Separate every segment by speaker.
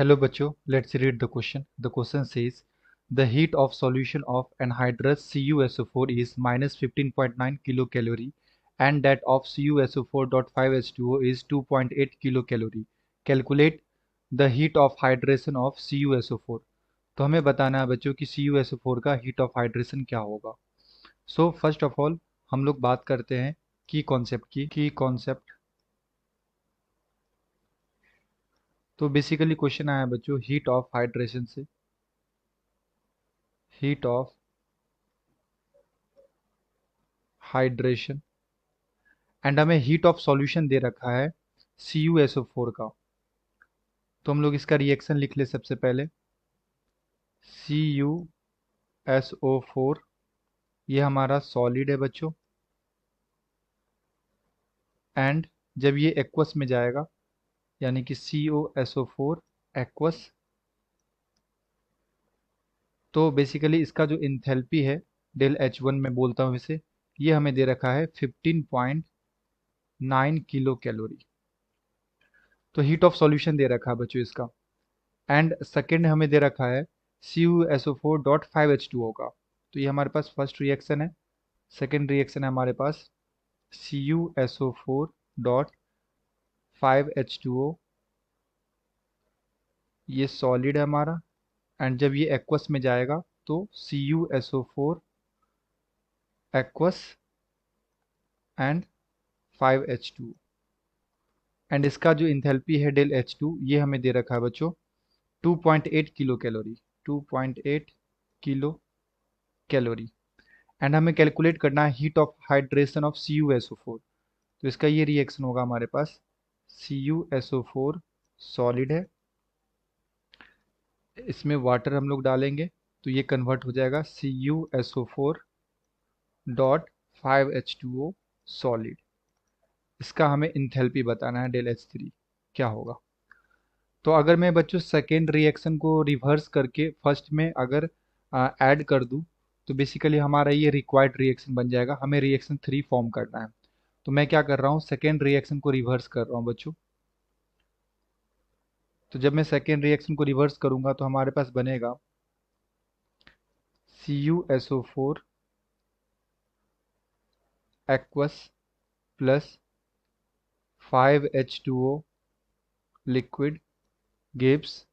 Speaker 1: Hello बच्चों, let's read the question. The question says the heat of solution of anhydrous CuSO4 is minus 15.9 kilocalorie and that of CuSO4.5H2O is 2.8 kilocalorie. Calculate the heat of hydration of CuSO4. तो हमें बताना है बच्चों कि CuSO4 का heat of hydration क्या होगा. So first of all हम लोग बात करते हैं की कॉन्सेप्ट. तो बेसिकली क्वेश्चन आया बच्चों हीट ऑफ हाइड्रेशन से. हीट ऑफ हाइड्रेशन एंड हमें हीट ऑफ सॉल्यूशन दे रखा है CuSO4 का. तो हम लोग इसका रिएक्शन लिख ले सबसे पहले. CuSO4 ये हमारा सॉलिड है बच्चों एंड जब ये एक्वस में जाएगा यानी कि CuSO4 एक्वस, तो बेसिकली इसका जो इंथैल्पी है डेल H1 में बोलता हूँ इसे, ये हमें दे रखा है 15.9 किलो कैलोरी. तो हीट ऑफ सॉल्यूशन दे रखा है बच्चों इसका. एंड सेकेंड हमें दे रखा है CuSO4.5H2O का. तो ये हमारे पास फर्स्ट रिएक्शन है. सेकेंड रिएक्शन है हमारे पास CuSO4.5H2O, ये सॉलिड है हमारा एंड जब ये एक्वस में जाएगा तो CuSO4 aqueous and 5H2O and इसका जो इंथैल्पी है डेल H2 ये हमें दे रखा है बच्चों 2.8 kilo calorie. 2.8 kilo calorie and हमें कैलकुलेट करना है heat of hydration of CuSO4. तो इसका ये रिएक्शन होगा हमारे पास. CuSO4 सॉलिड है, इसमें वाटर हम लोग डालेंगे तो ये कन्वर्ट हो जाएगा CuSO4.5H2O सॉलिड. इसका हमें इंथैल्पी बताना है डेल H3 क्या होगा. तो अगर मैं बच्चों सेकेंड रिएक्शन को रिवर्स करके फर्स्ट में अगर ऐड कर दूं तो बेसिकली हमारा ये रिक्वायर्ड रिएक्शन बन जाएगा. हमें रिएक्शन 3 फॉर्म करना है. तो मैं क्या कर रहा हूँ, सेकेंड रिएक्शन को रिवर्स कर रहा हूँ बच्चों. तो जब मैं सेकेंड रिएक्शन को रिवर्स करूंगा तो हमारे पास बनेगा CuSO4 aqueous plus 5H2O liquid gives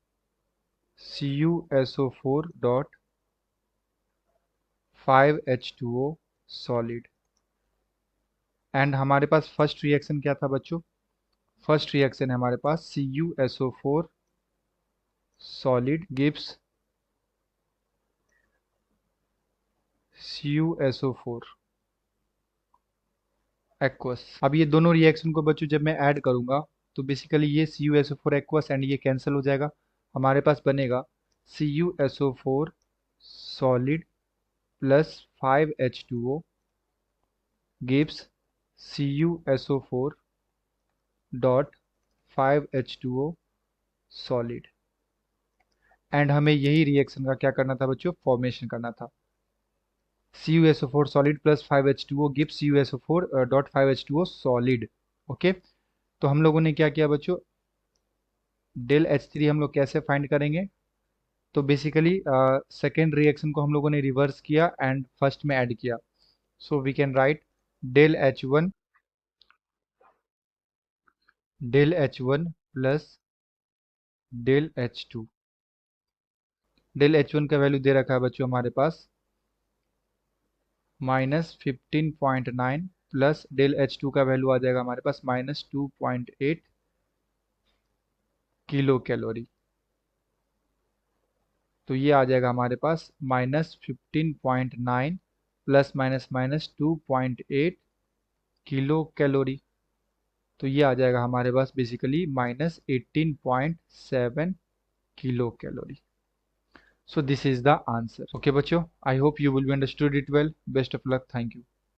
Speaker 1: CuSO4.5H2O solid. And हमारे पास फर्स्ट रिएक्शन क्या था बच्चों, फर्स्ट रिएक्शन है हमारे पास CuSO4 solid gives CuSO4 aqueous. अब ये दोनों रिएक्शन को बच्चों जब मैं ऐड करूंगा तो बेसिकली ये CuSO4 एक्वस एंड ये कैंसिल हो जाएगा. हमारे पास बनेगा CuSO4 solid plus 5H2O gives CuSO4.5H2O solid. And हमें यही रिएक्शन का क्या करना था बच्चों, फॉर्मेशन करना था. CuSO4 solid plus 5H2O gives CuSO4.5H2O solid. Okay, तो हम लोगों ने क्या किया बच्चों, डेल H3 हम लोग कैसे फाइंड करेंगे. तो बेसिकली सेकेंड रिएक्शन को हम लोगों ने रिवर्स किया एंड फर्स्ट में ऐड किया. So we can write del H1 plus del H2. Del H1 का वैल्यू दे रखा है बच्चों हमारे पास -15.9 प्लस डेल H2 का वैल्यू आ जाएगा हमारे पास -2.8 किलो कैलोरी. तो ये आ जाएगा हमारे पास -15.9 प्लस -2.8 किलो कैलोरी. तो ये आ जाएगा हमारे पास basically -18.7 kilo calorie. So this is the answer. Okay बच्चों, I hope you will be understood it well. Best of luck. Thank you.